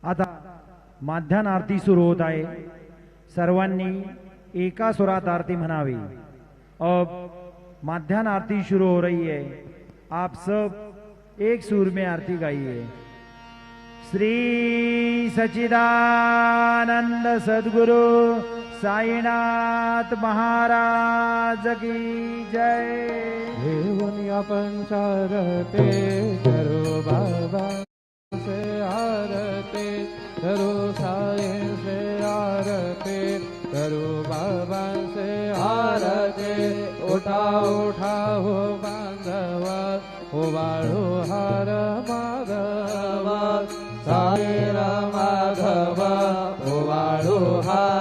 आता माध्यान आरती सुरू होत आहे। सर्वांनी एका सुरात आरती म्हणावी। अब माध्यान आरती शुरू हो रही है। आप सब एक सुर में आरती गाइए। श्री सच्चिदानंद सद्गुरु साईनाथ महाराज की जय। देवनिया पंचारते करो बाबा से आरती करो, साईं से आरती करो, बाबा से आरती। उठा उठा हो बांधवा हो वाळो हार माधवा, साई माधवा हो वाळो हार